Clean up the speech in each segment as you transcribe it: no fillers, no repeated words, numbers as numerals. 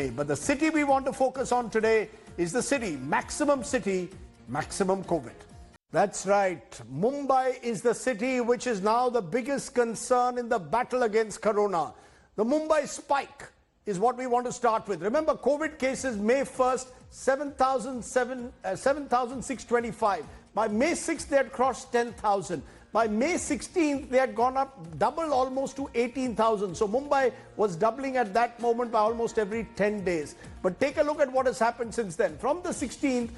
But the city we want to focus on today is the city, maximum COVID. That's right. Mumbai is the city which is now the biggest concern in the battle against corona. The Mumbai spike is what we want to start with. Remember, COVID cases May 1st, 7,625. By May 6th, they had crossed 10,000. By May 16th, they had gone up double almost to 18,000. So Mumbai was doubling at that moment by almost every 10 days. But take a look at what has happened since then. From the 16th,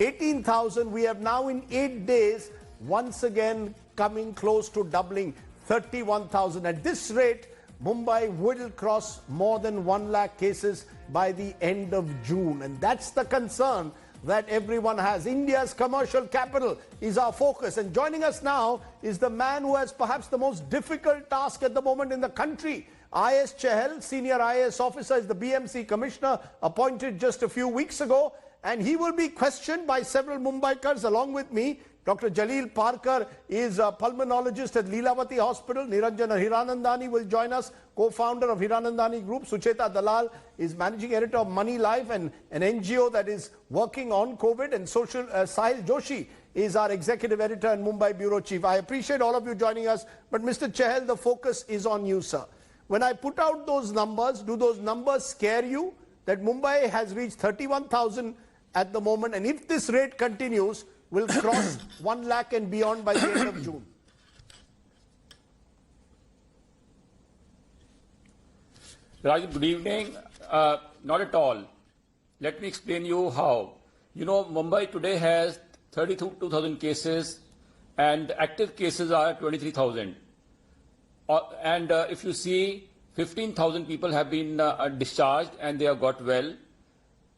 18,000, we have now in 8 days, once again coming close to doubling, 31,000. At this rate, Mumbai will cross more than 1 lakh cases by the end of June. And that's the concern that everyone has. India's commercial capital is our focus. And joining us now is the man who has perhaps the most difficult task at the moment in the country. IS Chahal, senior IAS officer, is the BMC commissioner appointed just a few weeks ago. And he will be questioned by several Mumbaikars along with me. Dr. Jalil Parkar is a pulmonologist at Lilavati Hospital. Niranjana Hiranandani will join us, co-founder of Hiranandani Group. Sucheta Dalal is managing editor of Money Life and an NGO that is working on COVID. And Sahil Joshi is our executive editor and Mumbai bureau chief. I appreciate all of you joining us. But Mr. Chahal, the focus is on you, sir. When I put out those numbers, do those numbers scare you? That Mumbai has reached 31,000 at the moment, and if this rate continues, will cross 1 lakh and beyond by the end of June. Rajiv, good evening. Not at all. Let me explain you how. You know, Mumbai today has 32,000 cases and active cases are 23,000. And if you see, 15,000 people have been discharged and they have got well.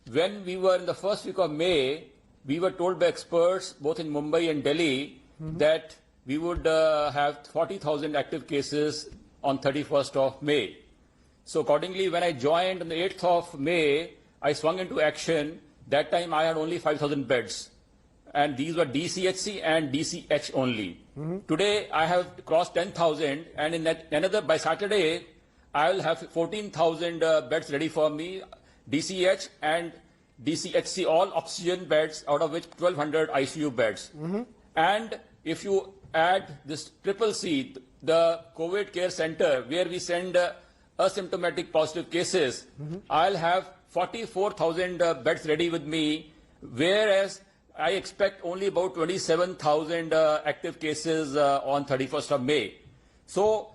When we were in the first week of May, we were told by experts, both in Mumbai and Delhi, that we would have 40,000 active cases on 31st of May. So accordingly, when I joined on the 8th of May, I swung into action. That time I had only 5,000 beds. And these were DCHC and DCH only. Today I have crossed 10,000, and in another, by Saturday, I will have 14,000 beds ready for me. DCH and DCHC, all oxygen beds, out of which 1,200 ICU beds. And if you add this triple C, the COVID care center, where we send asymptomatic positive cases, I'll have 44,000 beds ready with me, whereas I expect only about 27,000 active cases on 31st of May. So,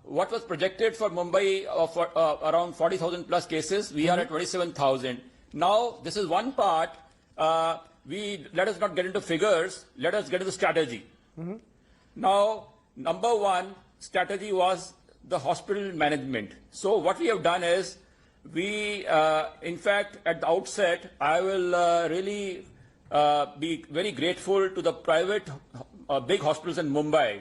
what was projected for Mumbai of around 40,000 plus cases, we are at 27,000. Now, this is one part. Let us not get into figures. Let us get into strategy. Now, number one strategy was the hospital management. So, what we have done is, we, in fact, at the outset, I will really be very grateful to the private big hospitals in Mumbai.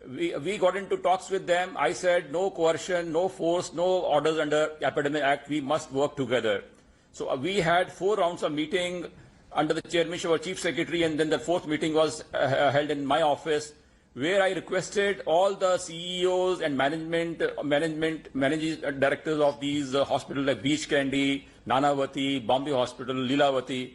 We got into talks with them. I said, no coercion, no force, no orders under Epidemic Act. We must work together. So we had 4 rounds of meeting under the chairmanship of Chief Secretary, and then the 4th meeting was held in my office, where I requested all the CEOs and managing directors of these hospitals like Beach Candy, Nanavati, Bombay Hospital, Lilavati.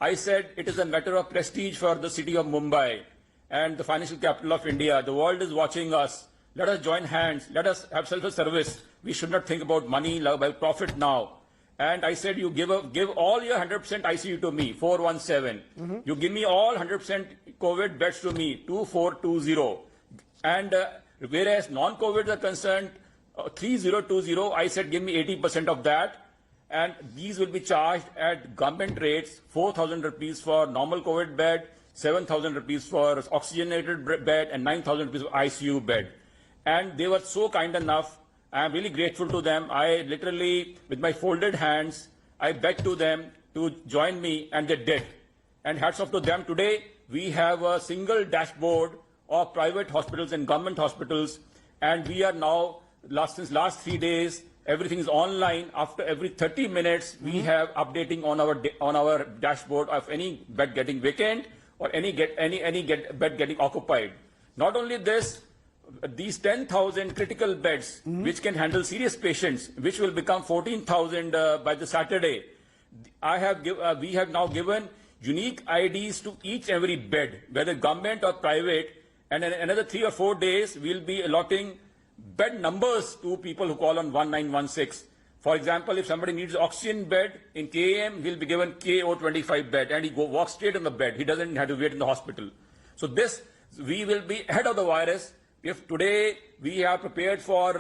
I said it is a matter of prestige for the city of Mumbai and the financial capital of India. The world is watching us. Let us join hands. Let us have self-service. We should not think about money, about profit now. And I said, you give all your 100% ICU to me, 417. You give me all 100% COVID beds to me, 2420. And whereas non-COVID are concerned, 3020, I said, give me 80% of that. And these will be charged at government rates, 4,000 rupees for normal COVID bed, 7,000 rupees for oxygenated bed, and 9,000 rupees for ICU bed. And they were so kind enough. I am really grateful to them. I literally, with my folded hands, I begged to them to join me, and they did. And hats off to them. Today, we have a single dashboard of private hospitals and government hospitals, and we are now, since last 3 days, everything is online. After every 30 minutes, we have updating on our dashboard of any bed getting vacant or any bed getting occupied. Not only this, these 10,000 critical beds, which can handle serious patients, which will become 14,000 by the Saturday, we have now given unique IDs to each and every bed, whether government or private, and in another 3 or 4 days, we'll be allotting bed numbers to people who call on 1916. For example, if somebody needs oxygen bed in KAM, he'll be given KO25 bed, and he walks straight on the bed. He doesn't have to wait in the hospital. So this, we will be ahead of the virus. If today we are prepared for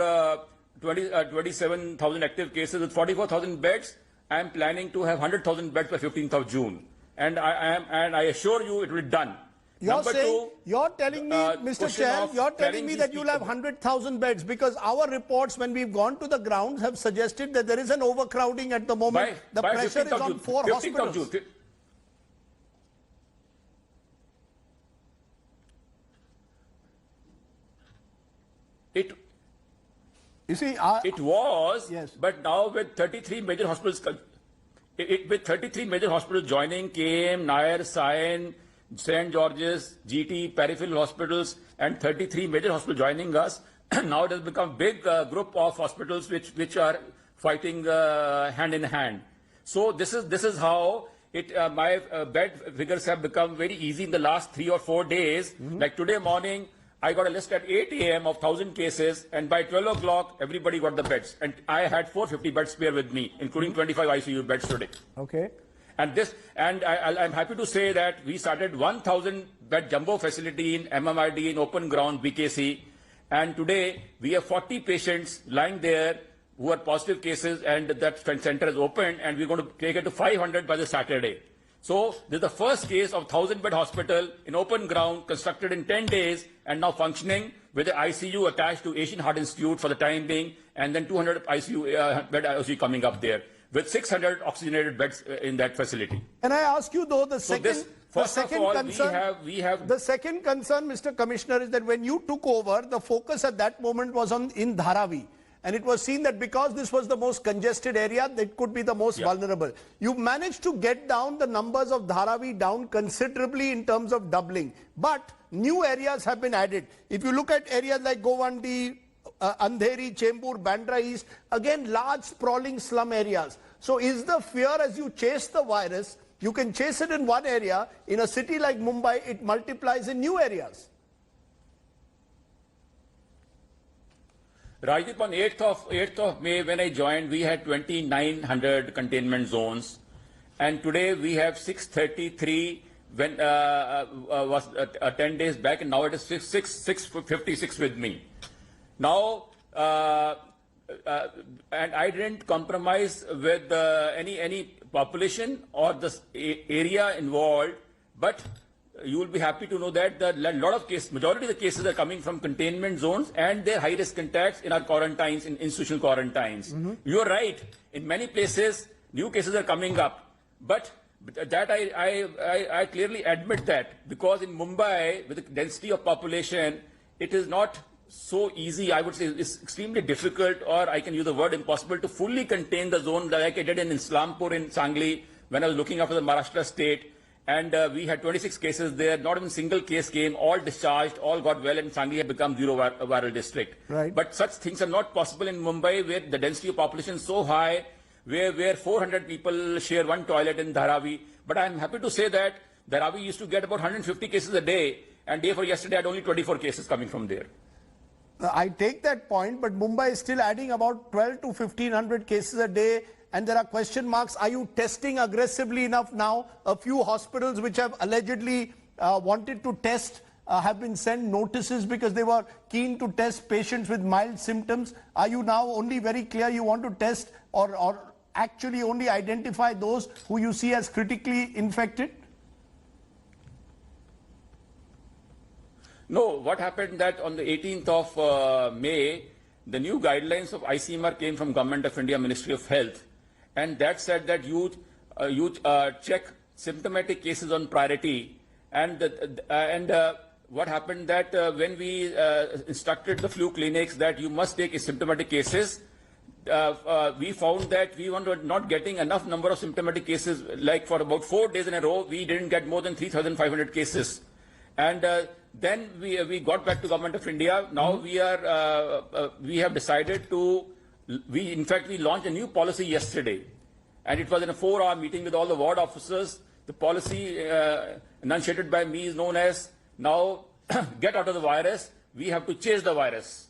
27,000 active cases with 44,000 beds, I am planning to have 100,000 beds by 15th of June. And I assure you it will be done. You're telling me, Mr. Chair, you're telling me that you'll have 100,000 beds, because our reports, when we've gone to the grounds, have suggested that there is an overcrowding at the moment. The pressure is on 4 hospitals. It was, yes. But now with 33 major hospitals, with 33 major hospitals joining, KM, Nair, Sion, St. George's, GT, peripheral hospitals, and 33 major hospitals joining us, now it has become a big group of hospitals which are fighting hand in hand. So this is how my bed figures have become very easy in the last 3 or 4 days. Like today morning, I got a list at 8 a.m. of 1,000 cases, and by 12 o'clock, everybody got the beds. And I had 450 beds spare with me, including 25 ICU beds today. Okay. And I'm happy to say that we started 1,000 bed jumbo facility in MMRD in open ground BKC, and today we have 40 patients lying there who are positive cases, and that center is open, and we're going to take it to 500 by the Saturday. So this is the first case of 1,000-bed hospital in open ground, constructed in 10 days, and now functioning with the ICU attached to Asian Heart Institute for the time being, and then 200 bed ICU coming up there, with 600 oxygenated beds in that facility. Can I ask you, though, the second concern, Mr. Commissioner, is that when you took over, the focus at that moment was in Dharavi. And it was seen that because this was the most congested area, that could be the most vulnerable. You've managed to get down the numbers of Dharavi down considerably in terms of doubling. But new areas have been added. If you look at areas like Govandi, Andheri, Chembur, Bandra East, again large sprawling slum areas. So is the fear, as you chase the virus, you can chase it in one area, in a city like Mumbai, it multiplies in new areas? Rajdeep, on 8th of May, when I joined, we had 2,900 containment zones, and today we have 633. When was 10 days back, and now it is 656 with me. Now, and I didn't compromise with any population or the area involved, but you will be happy to know that majority of the cases are coming from containment zones and their high-risk contacts in our quarantines, in institutional quarantines. You are right. In many places, new cases are coming up, but that I clearly admit that, because in Mumbai, with the density of population, it is not so easy. I would say it's extremely difficult, or I can use the word impossible, to fully contain the zone like I did in Islampur in Sangli when I was looking after the Maharashtra state. And we had 26 cases there, not even a single case came, all discharged, all got well, and Sangli had become zero viral district. Right. But such things are not possible in Mumbai, where the density of population is so high, where 400 people share one toilet in Dharavi. But I'm happy to say that Dharavi used to get about 150 cases a day, and day for yesterday had only 24 cases coming from there. I take that point, but Mumbai is still adding about 12 to 1,500 cases a day, and there are question marks. Are you testing aggressively enough now? A few hospitals which have allegedly wanted to test have been sent notices because they were keen to test patients with mild symptoms. Are you now only very clear you want to test or actually only identify those who you see as critically infected? No, what happened that on the 18th of May, the new guidelines of ICMR came from Government of India, Ministry of Health, and that said that you check symptomatic cases on priority. And what happened that when we instructed the flu clinics that you must take asymptomatic cases, we found that we were not getting enough number of symptomatic cases. Like for about 4 days in a row, we didn't get more than 3,500 cases. And then we got back to Government of India. Now we have decided to, in fact, we launched a new policy yesterday. And it was in a 4-hour meeting with all the ward officers. The policy enunciated by me is known as, now get out of the virus, we have to chase the virus.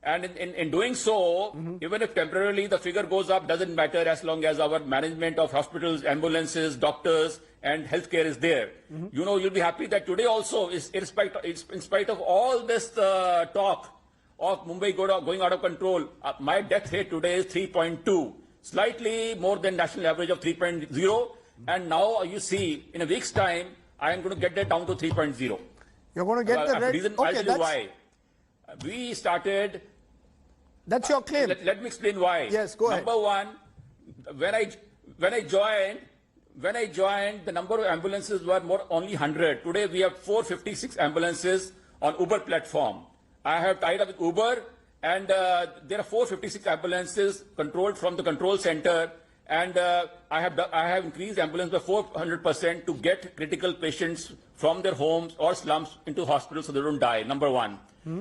And in doing so, even if temporarily the figure goes up, doesn't matter as long as our management of hospitals, ambulances, doctors, and healthcare is there. You know, you'll be happy that today also, in spite of all this talk of Mumbai going out of control, my death rate today is 3.2, slightly more than national average of 3.0. And now you see, in a week's time, I am going to get that down to 3.0. You're going to get the reason. I'll tell you why. We started. That's your claim. Let me explain why. Yes, go ahead. Number one, when I joined, the number of ambulances were only 100. Today we have 456 ambulances on Uber platform. I have tied up with Uber, and there are 456 ambulances controlled from the control center, and I have increased ambulance by 400% to get critical patients from their homes or slums into hospitals so they don't die. Number one.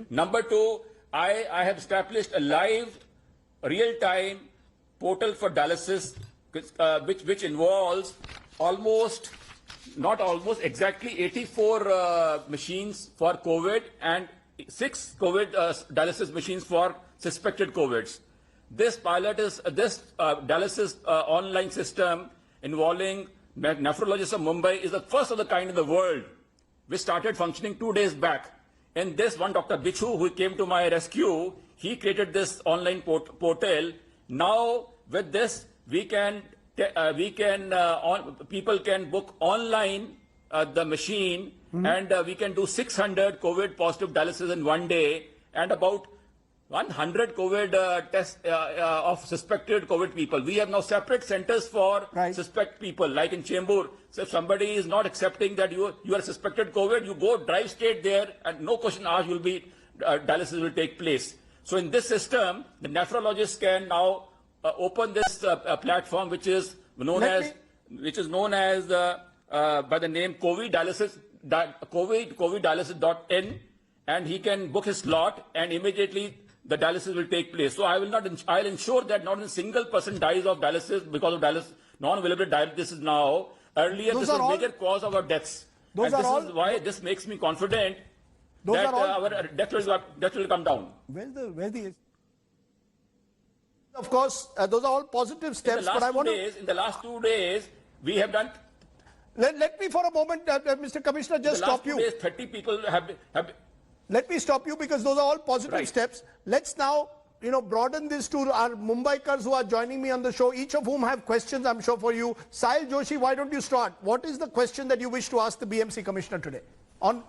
Number two, I have established a live, real-time portal for dialysis, which involves exactly 84 machines for COVID and 6 COVID dialysis machines for suspected COVIDs. This dialysis online system involving nephrologists of Mumbai is the first of the kind in the world, which started functioning 2 days back. And this one, Dr. Bichu, who came to my rescue, he created this online portal. Now, with this, people can book online the machine, and we can do 600 COVID positive dialysis in 1 day, and about 100 COVID tests of suspected COVID people. We have now separate centers for suspect people, like in Chembur. So if somebody is not accepting that you are suspected COVID, you go drive straight there, and no question asked, dialysis will take place. So in this system, the nephrologists can now open this platform, which is known as by the name coviddialysis.in, and he can book his slot, and immediately the dialysis will take place. So I'll ensure that not a single person dies of dialysis because of non-available dialysis now. Earlier, this was a major cause of our deaths. This is why this makes me confident that our death will come down. Of course, those are all positive steps. In the last 2 days, we have done. Let me for a moment, Mr. Commissioner, just stop you. In the last 2 days, 30 people have. Let me stop you because those are all positive steps. Let's now, broaden this to our Mumbaikars who are joining me on the show, each of whom have questions, I'm sure, for you. Sahil Joshi, why don't you start? What is the question that you wish to ask the BMC Commissioner today?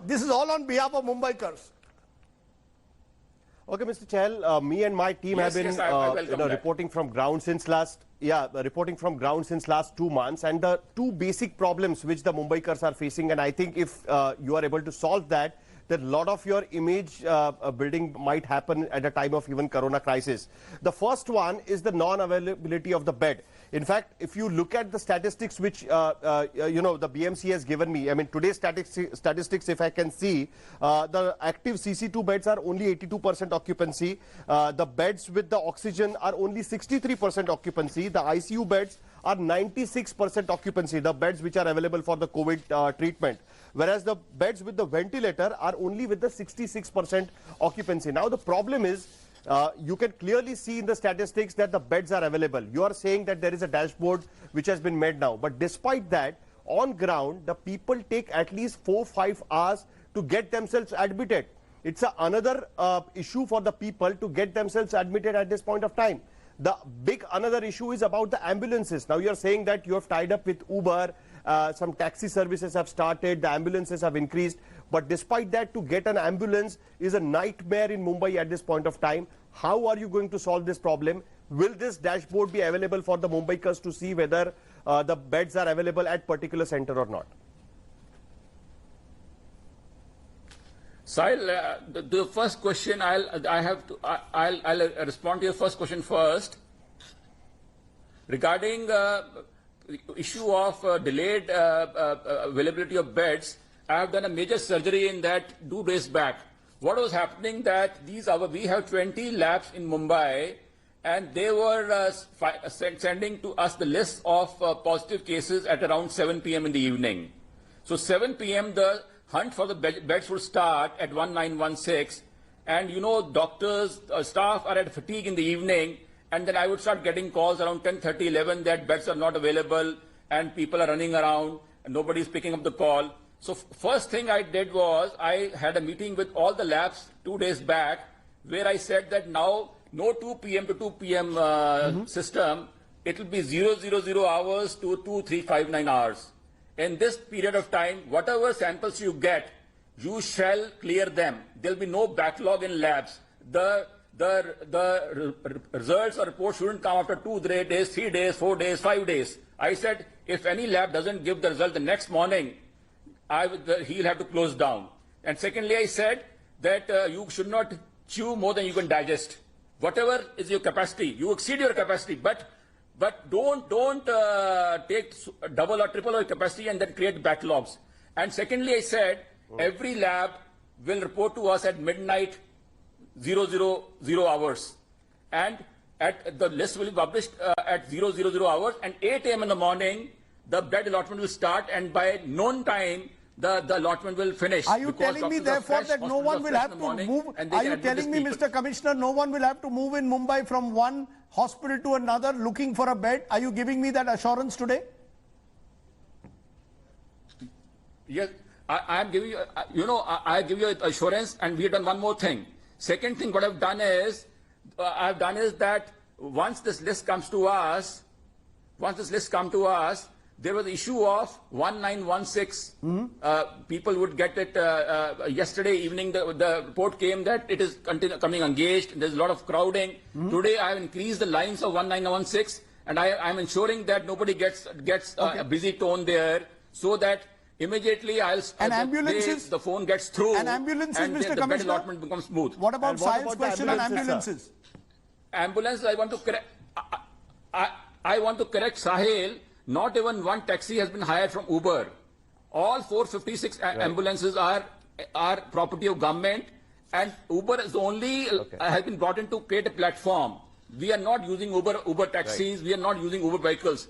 This is all on behalf of Mumbaikars. Okay, Mr. Chahal, me and my team have been reporting from ground since last 2 months, and the two basic problems which the Mumbaikars are facing, and I think if you are able to solve that, a lot of your image building might happen at a time of even corona crisis. The first one is the non-availability of the bed. In fact, if you look at the statistics which the BMC has given me, I mean today's statistics, if I can see, the active CC2 beds are only 82% occupancy. The beds with the oxygen are only 63% occupancy. The ICU beds are 96% occupancy, the beds which are available for the COVID treatment. Whereas the beds with the ventilator are only with the 66% occupancy. Now the problem is, you can clearly see in the statistics that the beds are available. You are saying that there is a dashboard which has been made now. But despite that, on ground, the people take at least 4-5 hours to get themselves admitted. It's another issue for the people to get themselves admitted at this point of time. The big another issue is about the ambulances. Now you are saying that you have tied up with Uber, some taxi services have started, the ambulances have increased. But despite that, to get an ambulance is a nightmare in Mumbai at this point of time. How are you going to solve this problem? Will this dashboard be available for the Mumbaikars to see whether the beds are available at particular center or not? Sahil, the first question I'll respond to your first question first. Regarding the issue of delayed availability of beds, I have done a major surgery in that 2 days back. What was happening that we have 20 labs in Mumbai, and they were sending to us the list of positive cases at around 7 p.m. in the evening. So 7 p.m. the hunt for the beds would start at 1916, and you know, doctors, staff are at fatigue in the evening, and then I would start getting calls around 10:30, 11 that beds are not available, and people are running around, and nobody is picking up the call. So first thing I did was I had a meeting with all the labs 2 days back, where I said that now no 2 p.m. to 2 p.m. System, it will be 000 hours to 2359 hours. In this period of time, whatever samples you get, you shall clear them. There will be no backlog in labs. The results or reports shouldn't come after 2 days, 3 days, 4 days, 5 days. I said, if any lab doesn't give the result the next morning, he'll have to close down. And secondly, I said that you should not chew more than you can digest. Whatever is your capacity, you exceed your capacity, but don't take double or triple your capacity and then create backlogs. And secondly, I said every lab will report to us at midnight 000 hours, and the list will be published at 000 hours, and 8 a.m. in the morning the bed allotment will start, and by noon time the allotment will finish. Are you telling me therefore that no one will have to move? Are you telling me, Mr. Commissioner, no one will have to move in Mumbai from one hospital to another looking for a bed? Are you giving me that assurance today? Yes, I am giving you, I give you assurance, and we have done one more thing. Second thing, what I've done is that once this list comes to us, there was the issue of 1916. People would get it yesterday evening. The report came that it is coming engaged. There's a lot of crowding. Today I have increased the lines of 1916, and I'm ensuring that nobody gets a busy tone there, so that immediately the phone gets through. And ambulances, and Mr. the Commissioner, bed allotment becomes smooth. What about Sahil's question on ambulances? Ambulances, I want to correct. I want to correct Sahil. Not even one taxi has been hired from Uber. All 456 ambulances are property of government, and Uber is only has been brought in to create a platform. We are not using Uber taxis. We are not using Uber vehicles.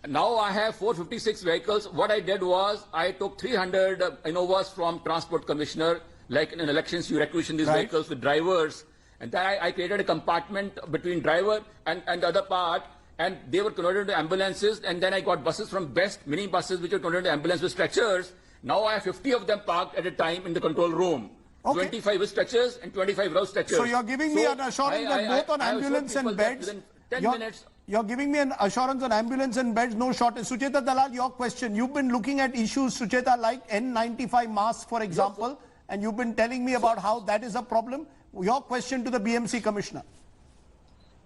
Now I have 456 vehicles. What I did was I took 300 Innovas from Transport Commissioner. Like in elections, you requisition these vehicles with drivers, and then I created a compartment between driver and the other part. And they were converted into ambulances, and then I got buses from Best, mini buses, which were converted into ambulance with stretchers. Now I have 50 of them parked at a time in the control room. 25 with stretchers and 25 without stretchers. So you're giving me an assurance that both on ambulance and beds, 10 minutes. You're giving me an assurance on ambulance and beds, no shortage. Sucheta Dalal, your question. You've been looking at issues, Sucheta, like N95 masks, for example, and you've been telling me about how that is a problem. Your question to the BMC Commissioner.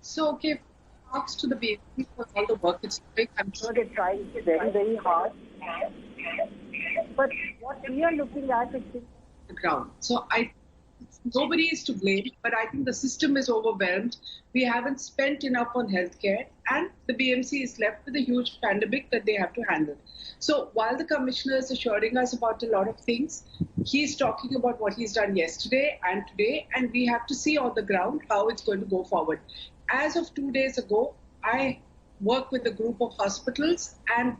So, okay. To the BMC for all the work it's doing. I'm sure they're trying very, very hard. But what we are looking at is the ground. So nobody is to blame, but I think the system is overwhelmed. We haven't spent enough on healthcare, and the BMC is left with a huge pandemic that they have to handle. So while the Commissioner is assuring us about a lot of things, he's talking about what he's done yesterday and today, and we have to see on the ground how it's going to go forward. As of 2 days ago, I worked with a group of hospitals, and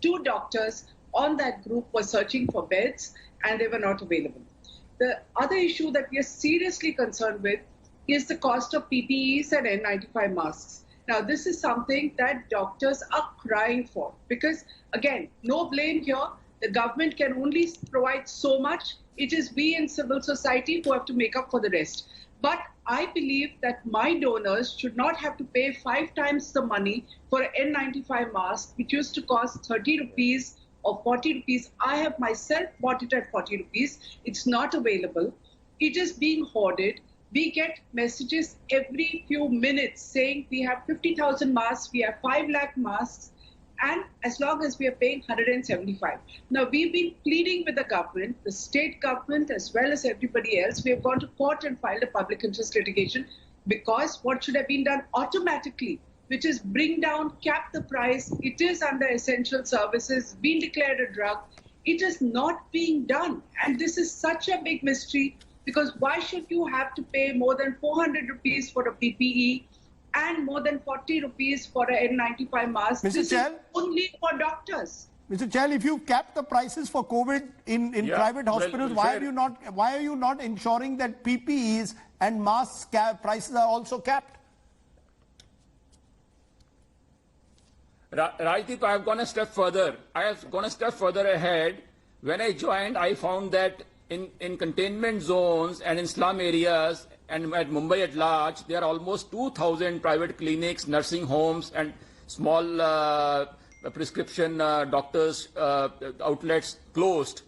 2 doctors on that group were searching for beds, and they were not available. The other issue that we are seriously concerned with is the cost of PPEs and N95 masks. Now, this is something that doctors are crying for because, again, no blame here. The government can only provide so much. It is we in civil society who have to make up for the rest. But I believe that my donors should not have to pay 5 times the money for an N95 mask, which used to cost 30 rupees or 40 rupees. I have myself bought it at 40 rupees. It's not available. It is being hoarded. We get messages every few minutes saying we have 50,000 masks, we have 5 lakh masks, and as long as we are paying 175. Now, we've been pleading with the government, the state government, as well as everybody else. We have gone to court and filed a public interest litigation because what should have been done automatically, which is bring down, cap the price. It is under essential services, been declared a drug. It is not being done. And this is such a big mystery, because why should you have to pay more than 400 rupees for a PPE and more than 40 rupees for an N95 mask? Mr. This Chahal? is only for doctors. Mr. Chahal, if you cap the prices for COVID in private hospitals, why are you not ensuring that PPEs and masks prices are also capped? Rajdeep, I have gone a step further. I have gone a step further ahead. When I joined, I found that in containment zones and in slum areas and at Mumbai at large, there are almost 2,000 private clinics, nursing homes, and small prescription doctors outlets closed.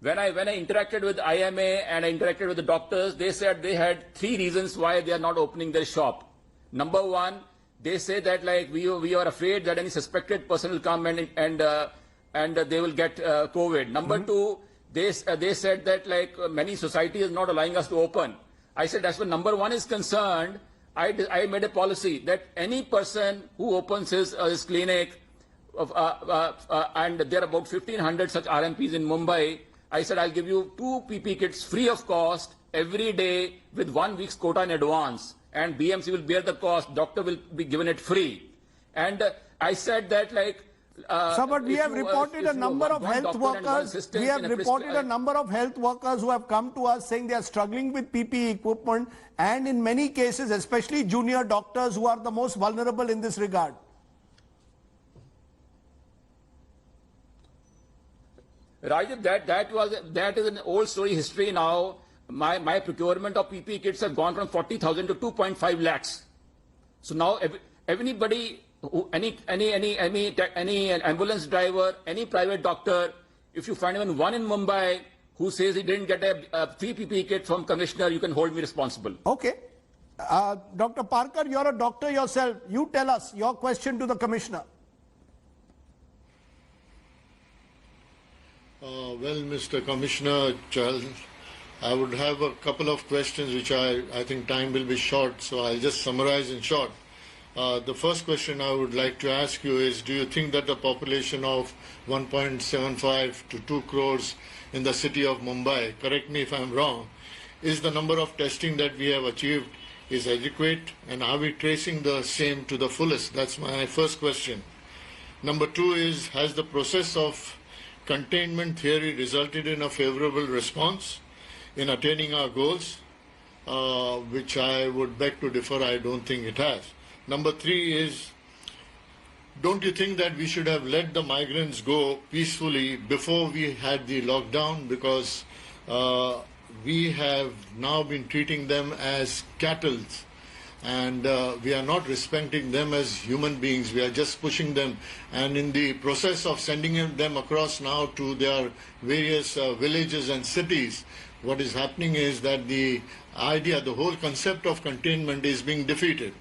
When I interacted with IMA and I interacted with the doctors, they said they had 3 reasons why they are not opening their shop. Number one, they say that like we are afraid that any suspected person will come and they will get COVID. Number two, they said that like many society is not allowing us to open. I said as far as number one is concerned, I made a policy that any person who opens his clinic, and there are about 1,500 such RMPs in Mumbai, I said I'll give you 2 PP kits free of cost every day with 1 week's quota in advance. And BMC will bear the cost, doctor will be given it free. And I said that like... Sir, but we have reported a number of health workers. We have reported a number of health workers who have come to us saying they are struggling with PPE equipment, and in many cases, especially junior doctors who are the most vulnerable in this regard. Rajiv, that is an old story history now. My procurement of PPE kits have gone from 40,000 to 2.5 lakhs. So now anybody, any ambulance driver, any private doctor, if you find even one in Mumbai who says he didn't get a free PPE kit from commissioner, you can hold me responsible. Okay. Dr. Parker, you're a doctor yourself. You tell us your question to the commissioner. Well, Mr. Commissioner Chahal, I would have a couple of questions which I think time will be short, so I'll just summarize in short. The first question I would like to ask you is, do you think that the population of 1.75 to 2 crores in the city of Mumbai, correct me if I'm wrong, is the number of testing that we have achieved is adequate, and are we tracing the same to the fullest? That's my first question. Number 2 is, has the process of containment theory resulted in a favorable response in attaining our goals, which I would beg to differ. I don't think it has. Number 3 is, don't you think that we should have let the migrants go peacefully before we had the lockdown, because we have now been treating them as cattle, and we are not respecting them as human beings. We are just pushing them, and in the process of sending them across now to their various villages and cities, what is happening is that the idea, the whole concept of containment is being defeated.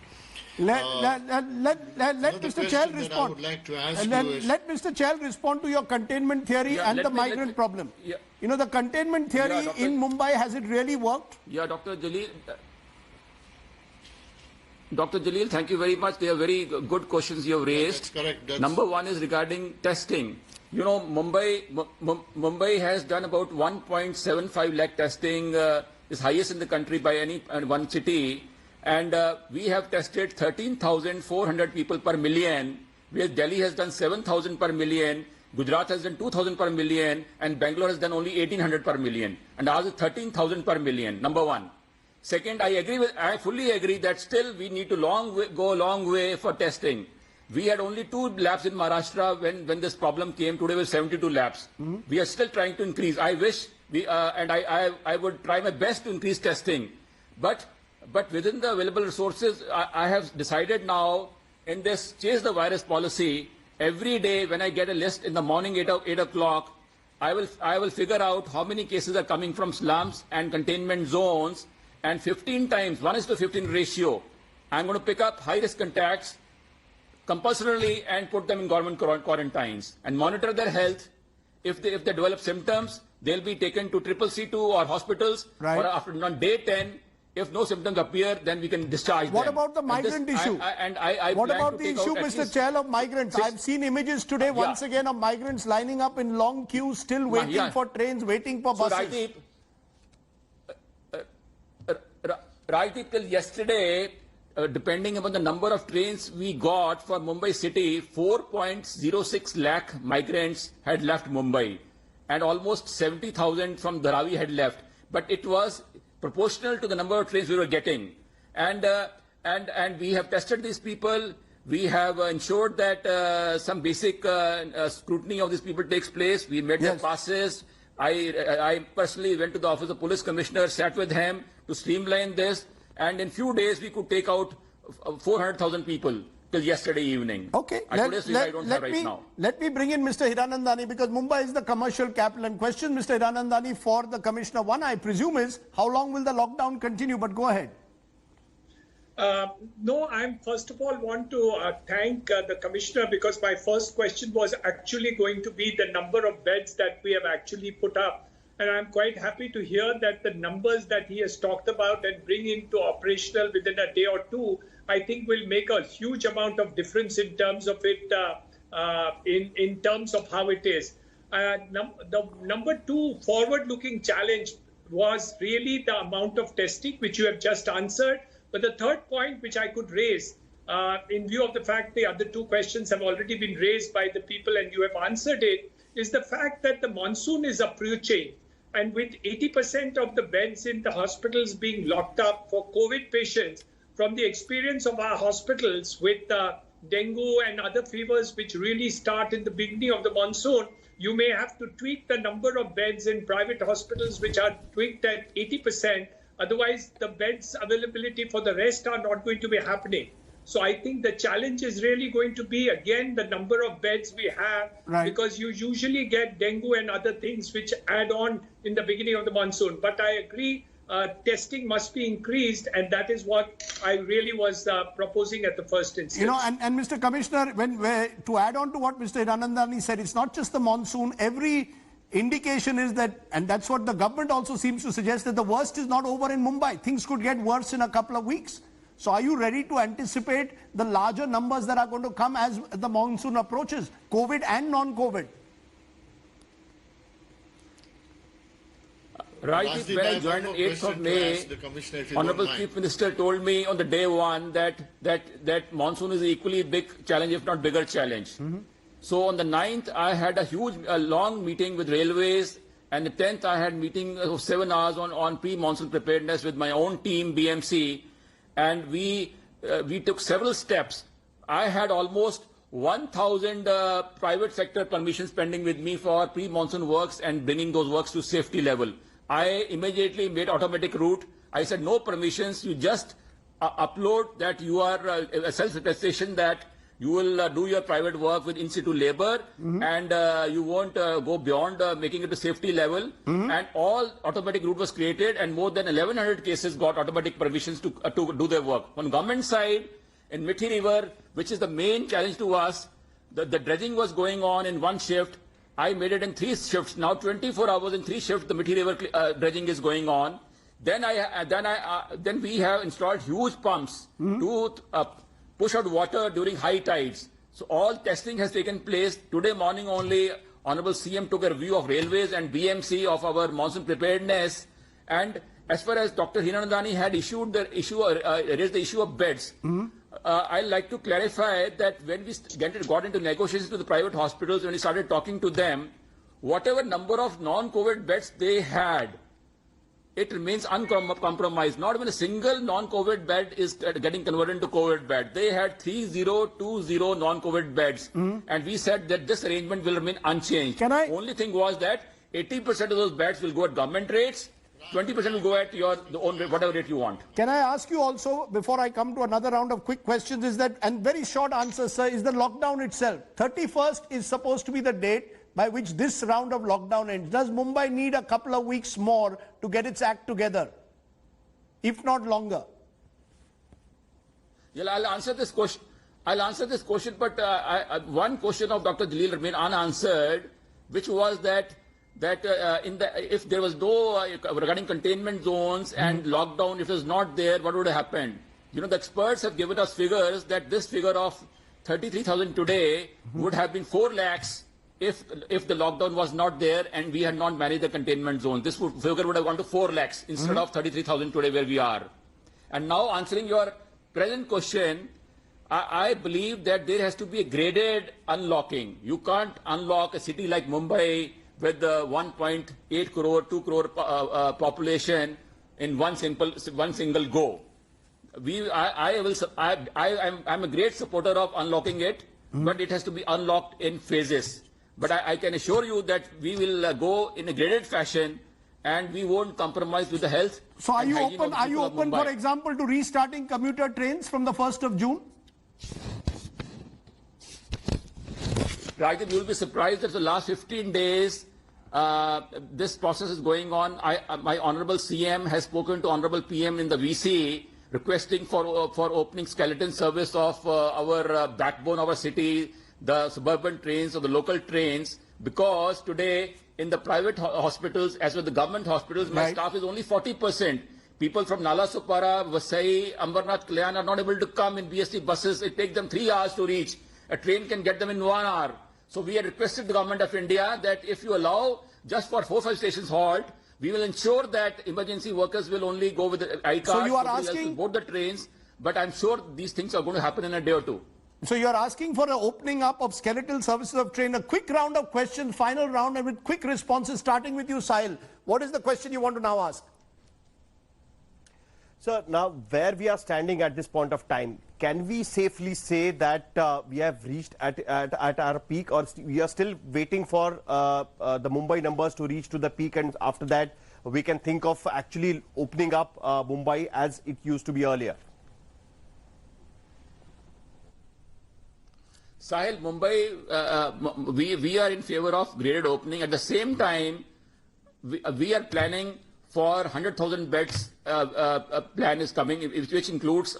Let Mr. Chahal respond. Let Mr. Chahal respond to your containment theory and the migrant problem. You know, the containment theory in Mumbai, has it really worked? Yeah, Dr. Jalil, thank you very much. They are very good questions you have raised. That's correct. Number 1 is regarding testing. You know, Mumbai has done about 1.75 lakh testing, is highest in the country by any one city. And we have tested 13,400 people per million, whereas Delhi has done 7,000 per million, Gujarat has done 2,000 per million, and Bangalore has done only 1,800 per million. And ours is 13,000 per million, number 1. Second, I fully agree that still we need to go a long way for testing. We had only 2 labs in Maharashtra when this problem came. Today we have 72 labs. We are still trying to increase. I wish I would try my best to increase testing. But within the available resources, I have decided now in this chase the virus policy, every day when I get a list in the morning 8 o'clock, I will figure out how many cases are coming from slums and containment zones, and 15 times, 1:15 ratio, I'm going to pick up high-risk contacts compulsorily and put them in government quarantines and monitor their health. If they develop symptoms, they'll be taken to CCC2 or hospitals. Right. Or after on day 10, If no symptoms appear, then we can discharge them. What about the migrant issue? What about the issue, Mr. Chair, of migrants? I've seen images today once again of migrants lining up in long queues, still waiting for trains, waiting for buses. Rajdeep, till yesterday, depending upon the number of trains we got for Mumbai city, 4.06 lakh migrants had left Mumbai and almost 70,000 from Dharavi had left. But it was proportional to the number of trains we were getting. And we have tested these people. We have ensured that some basic scrutiny of these people takes place. We made their passes. I personally went to the office of police commissioner, sat with him to streamline this, and in few days we could take out 400,000 people till yesterday evening. Okay, let me bring in Mr. Hiranandani, because Mumbai is the commercial capital. And question, Mr. Hiranandani, for the Commissioner. One, I presume, is how long will the lockdown continue? But go ahead. No, I first of all want to thank the Commissioner, because my first question was actually going to be the number of beds that we have actually put up. And I'm quite happy to hear that the numbers that he has talked about and bring into operational within a day or two, I think will make a huge amount of difference in terms of it, in terms of how it is. The number two forward-looking challenge was really the amount of testing, which you have just answered. But the third point which I could raise, in view of the fact the other two questions have already been raised by the people and you have answered it, is the fact that the monsoon is approaching. And with 80% of the beds in the hospitals being locked up for COVID patients, from the experience of our hospitals with dengue and other fevers which really start in the beginning of the monsoon, you may have to tweak the number of beds in private hospitals which are tweaked at 80%. Otherwise, the beds availability for the rest are not going to be happening. So I think the challenge is really going to be, again, the number of beds we have, because you usually get dengue and other things which add on in the beginning of the monsoon. But I agree, testing must be increased, and that is what I really was proposing at the first instance. You know, and Mr. Commissioner, to add on to what Mr. Hiranandani said, it's not just the monsoon. Every indication is that, and that's what the government also seems to suggest, that the worst is not over in Mumbai. Things could get worse in a couple of weeks. So are you ready to anticipate the larger numbers that are going to come as the monsoon approaches, COVID and non-COVID? Right, when I joined on 8th of May, Honorable Chief Minister told me on the day one that monsoon is an equally big challenge, if not bigger challenge. So on the 9th, I had a long meeting with railways, and the 10th, I had meeting of 7 hours on pre-monsoon preparedness with my own team, BMC, and we took several steps. I had almost 1,000 private sector permissions pending with me for pre-monsoon works and bringing those works to safety level. I immediately made automatic route. I said, no permissions, you just upload that you are a self-attestation that you will do your private work with in-situ labor, and you won't go beyond making it to safety level. And all automatic route was created, and more than 1,100 cases got automatic permissions to do their work. On government side, in Mithi River, which is the main challenge to us, the dredging was going on in one shift. I made it in 3 shifts. Now 24 hours in 3 shifts, the Mithi River dredging is going on. Then we have installed huge pumps to push out water during high tides. So all testing has taken place. Today morning only, Honorable CM took a review of railways and BMC of our monsoon preparedness. And as far as Dr. Hiranandani had raised the issue of beds, I'd like to clarify that when we got into negotiations with the private hospitals, when we started talking to them, whatever number of non-COVID beds they had, it remains uncompromised. Not even a single non-COVID bed is getting converted into COVID bed. They had 3020 non-COVID beds. And we said that this arrangement will remain unchanged. Only thing was that 80% of those beds will go at government rates, 20% will go at your own rate, whatever rate you want. Can I ask you also, before I come to another round of quick questions, is that, and very short answer, sir, is the lockdown itself. 31st is supposed to be the date by which this round of lockdown ends. Does Mumbai need a couple of weeks more to get its act together, if not longer? Yeah, I'll answer this question, but one question of Dr. Jalil remained unanswered, which was that that if there was no regarding containment zones and lockdown, if it was not there, what would have happened? You know, the experts have given us figures that this figure of 33,000 today would have been 4 lakhs if the lockdown was not there and we had not managed the containment zone. This figure would have gone to 4 lakhs instead of 33,000 today where we are. And now answering your present question, I believe that there has to be a graded unlocking. You can't unlock a city like Mumbai with the 1.8 crore, 2 crore population in one single go. I'm a great supporter of unlocking it, but it has to be unlocked in phases. But I can assure you that we will go in a graded fashion, and we won't compromise with the health. So are you open? Are you open, for example, to restarting commuter trains from the 1st of June? Rajiv, you will be surprised that the last 15 days, this process is going on. My Honorable CM has spoken to Honorable PM in the VC, requesting for opening skeleton service of our backbone of our city, the suburban trains or the local trains, because today in the private hospitals as well as the government hospitals, my staff is only 40%. People from Nalasopara, Vasai, Ambernath, Kalyan are not able to come in BST buses. It takes them 3 hours to reach. A train can get them in 1 hour. So we had requested the government of India that if you allow just for 4-5 stations halt, we will ensure that emergency workers will only go with the I-card. So you are asking both the trains, but I'm sure these things are going to happen in a day or two. So you are asking for an opening up of skeletal services of train. A quick round of questions, final round, and with quick responses, starting with you, Sahil. What is the question you want to now ask? So now where we are standing at this point of time, can we safely say that we have reached at our peak, or we are still waiting for the Mumbai numbers to reach to the peak, and after that we can think of actually opening up Mumbai as it used to be earlier? Sahil, Mumbai, we are in favor of graded opening. At the same time, we are planning for 100,000 beds. Plan is coming, which includes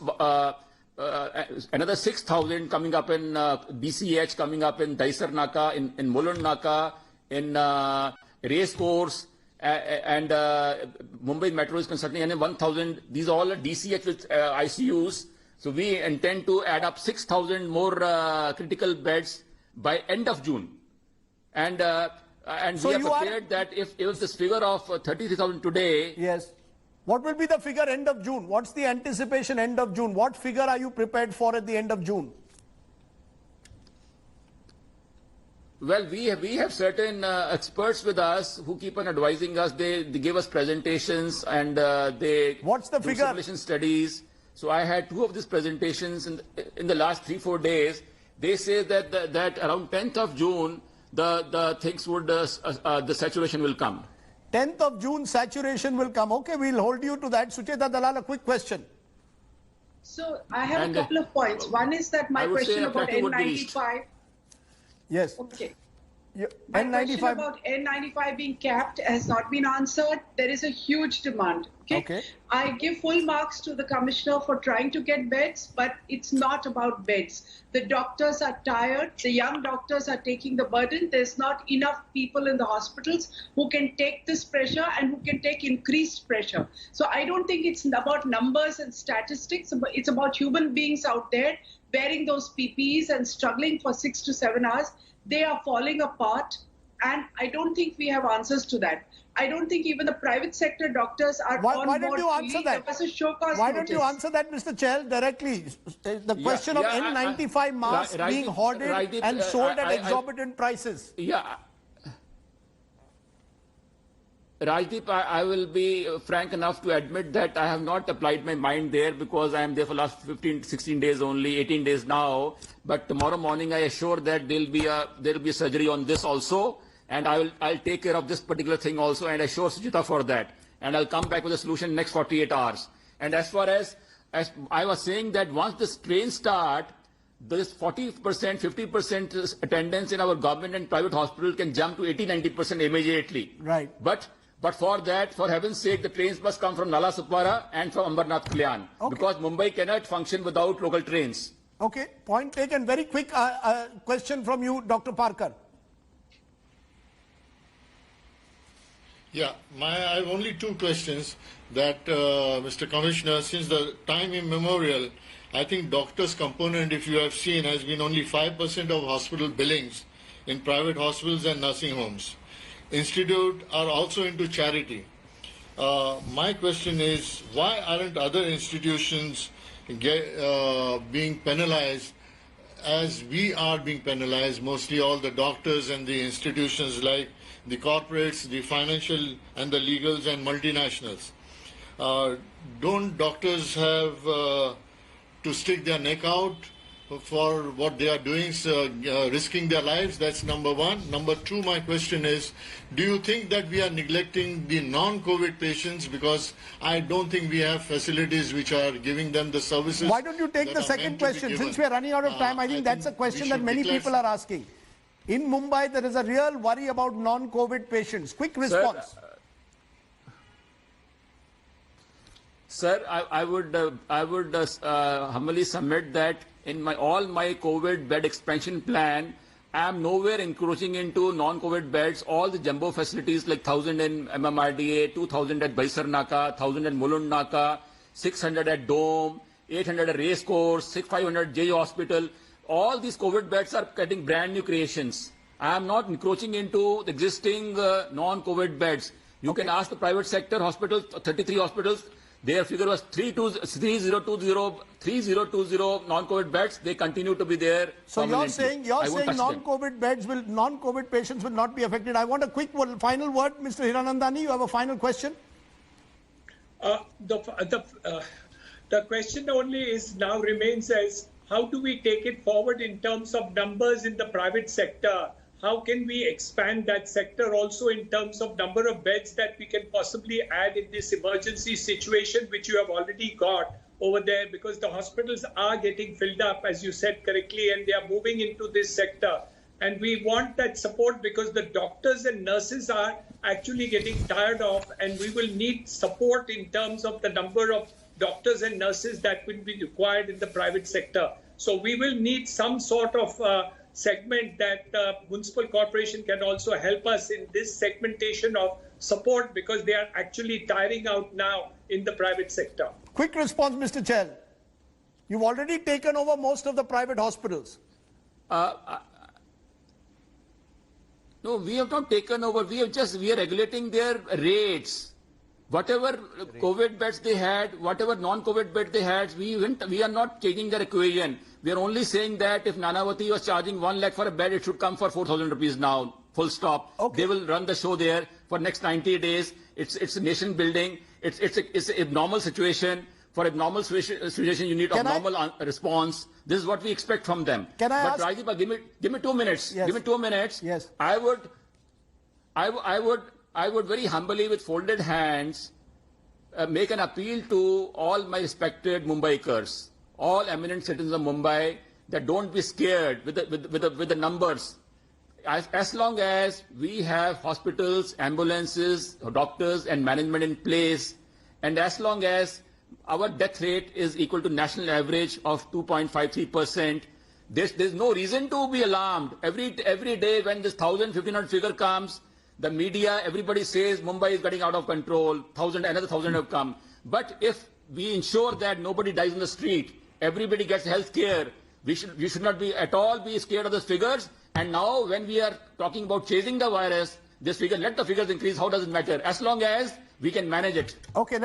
another 6,000 coming up in BCH, coming up in Daisar Naka, in Mulund Naka, in Race Course, and Mumbai Metro is constructing, and 1,000. These are all DCH with ICUs. So we intend to add up 6,000 more critical beds by end of June. And so we are prepared that if this figure of 33,000 today... Yes. What will be the figure end of June? What's the anticipation end of June? What figure are you prepared for at the end of June? Well, we have certain experts with us who keep on advising us. They give us presentations, and they What's the figure? Simulation studies. So I had 2 of these presentations in the last 3-4 days. They say that around 10th of June, the things would the saturation will come. 10th of June, saturation will come. Okay, we'll hold you to that. Sucheta Dalal, a quick question. So I have a couple of points. One is that my question about N95. Yes. Okay. My question about N95 being capped has not been answered. There is a huge demand. Okay. I give full marks to the commissioner for trying to get beds, but it's not about beds. The doctors are tired. The young doctors are taking the burden. There's not enough people in the hospitals who can take this pressure and who can take increased pressure. So I don't think it's about numbers and statistics. It's about human beings out there wearing those PPEs and struggling for 6 to 7 hours. They are falling apart, and I don't think we have answers to that. I don't think even the private sector doctors are on board. Why don't you answer that? There was a show cause Why notice. don't you answer that, Mr. Chell, directly? The question of N95 masks being hoarded and sold at exorbitant prices. Yeah. Rajdeep, I will be frank enough to admit that I have not applied my mind there because I am there for the last 15, 16 days only, 18 days now. But tomorrow morning, I assure that there will be a surgery on this also, and I'll take care of this particular thing also, and I assure Sujita for that. And I'll come back with a solution in the next 48 hours. And as far as I was saying that once this train start, this 40%, 50% attendance in our government and private hospital can jump to 80-90% immediately. Right. But for that, for heaven's sake, the trains must come from Nalasopara and from Ambernath Kalyan. Okay. Because Mumbai cannot function without local trains. Okay, point taken. Very quick question from you, Dr. Parker. Yeah, I have only two questions that, Mr. Commissioner, since the time immemorial, I think doctors' component, if you have seen, has been only 5% of hospital billings in private hospitals and nursing homes. Institute are also into charity. My question is, why aren't other institutions being penalized as we are being penalized, mostly all the doctors and the institutions like the corporates, the financial and the legals and multinationals? Don't doctors have to stick their neck out for what they are doing, risking their lives? That's number one. Number two, my question is, do you think that we are neglecting the non-COVID patients, because I don't think we have facilities which are giving them the services? Why don't you take the second question? Since we are running out of time, I think that's a question that many people are asking. In Mumbai, there is a real worry about non-COVID patients. Quick response. Sir, I would humbly submit that in all my COVID bed expansion plan, I am nowhere encroaching into non-COVID beds. All the jumbo facilities like 1,000 in MMRDA, 2,000 at Baisar Naka, 1,000 at Mulund Naka, 600 at Dome, 800 at Race Course, 500 J Hospital. All these COVID beds are getting brand new creations. I am not encroaching into the existing non-COVID beds. You can ask the private sector hospitals, 33 hospitals. Their figure was 3020 non-COVID beds. They continue to be there. So you're saying non-COVID patients will not be affected. I want a quick final word, Mr. Hiranandani. You have a final question? The question only is now remains as, how do we take it forward in terms of numbers in the private sector? How can we expand that sector also in terms of number of beds that we can possibly add in this emergency situation, which you have already got over there, because the hospitals are getting filled up, as you said correctly, and they are moving into this sector. And we want that support because the doctors and nurses are actually getting tired of, and we will need support in terms of the number of doctors and nurses that will be required in the private sector. So we will need some sort of segment that municipal corporation can also help us in this segmentation of support, because they are actually tiring out now in the private sector. Quick response, Mr. Chell. You've already taken over most of the private hospitals. No, we have not taken over. We are regulating their rates. Whatever COVID beds they had, whatever non-COVID beds they had, we are not changing their equation. We are only saying that if Nanavati was charging 1 lakh for a bed, it should come for 4,000 rupees now, full stop. Okay. They will run the show there for next 90 days. It's a nation building. It's a normal situation. For a normal situation, you need a normal response. This is what we expect from them. Can I ask? Rajiv, give me 2 minutes. Yes. Give me 2 minutes. Yes. I would very humbly, with folded hands, make an appeal to all my respected Mumbaikars, all eminent citizens of Mumbai, that don't be scared with the numbers. As long as we have hospitals, ambulances, doctors and management in place, and as long as our death rate is equal to national average of 2.53%, there's no reason to be alarmed. Every day when this 1,000-1,500 figure comes, the media, everybody says Mumbai is getting out of control, another 1,000 have come. But if we ensure that nobody dies in the street, everybody gets health care, we should not be at all be scared of the figures. And now when we are talking about chasing the virus, this figure, let the figures increase, how does it matter? As long as we can manage it. Okay,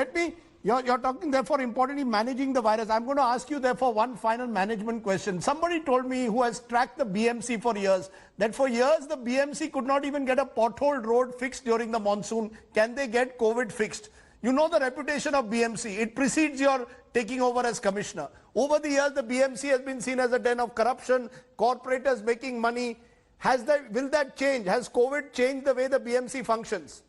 you're talking therefore importantly managing the virus. I'm going to ask you therefore one final management question. Somebody told me, who has tracked the BMC for years, that for years the BMC could not even get a potholed road fixed during the monsoon. Can they get COVID fixed? You know the reputation of BMC. It precedes your taking over as commissioner. Over the years, the BMC has been seen as a den of corruption, corporators making money. Will that change? Has COVID changed the way the BMC functions?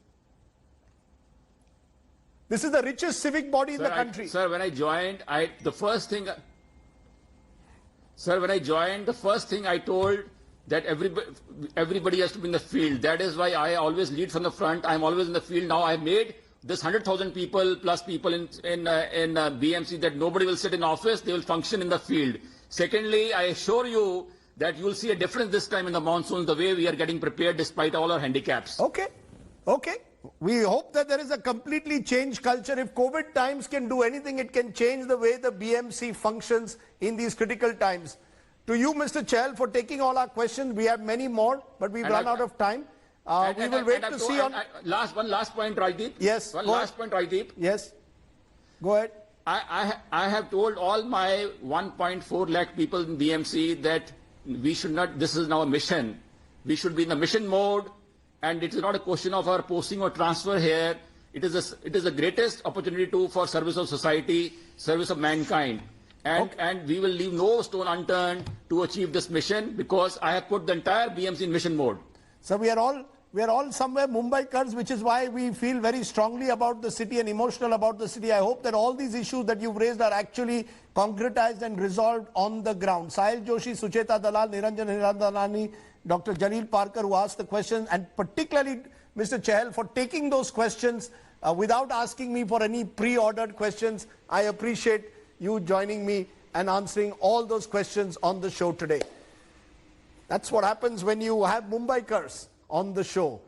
This is the richest civic body in the country. Sir, when I joined, the first thing I told that everybody has to be in the field. That is why I always lead from the front. I'm always in the field. Now I've made this 100,000 people plus people in BMC that nobody will sit in office. They will function in the field. Secondly, I assure you that you will see a difference this time in the monsoon, the way we are getting prepared despite all our handicaps. Okay. We hope that there is a completely changed culture. If COVID times can do anything, it can change the way the BMC functions in these critical times. To you, Mr. Chahal, for taking all our questions. We have many more, but we've run out of time. We will wait to see on... One last point, Rajdeep. Yes. One last point, Rajdeep. Yes. Go ahead. I have told all my 1.4 lakh people in BMC that we should not, this is now a mission. We should be in the mission mode, and it is not a question of our posting or transfer here. It is the greatest opportunity for service of society, service of mankind. And we will leave no stone unturned to achieve this mission, because I have put the entire BMC in mission mode. So we are all somewhere Mumbaikars, which is why we feel very strongly about the city and emotional about the city. I hope that all these issues that you've raised are actually concretized and resolved on the ground. Sahil Joshi, Sucheta Dalal, Niranjan Hirandanani, Dr. Jalil Parker, who asked the questions, and particularly Mr. Chahal for taking those questions without asking me for any pre-ordered questions. I appreciate you joining me and answering all those questions on the show today. That's what happens when you have Mumbaikars on the show.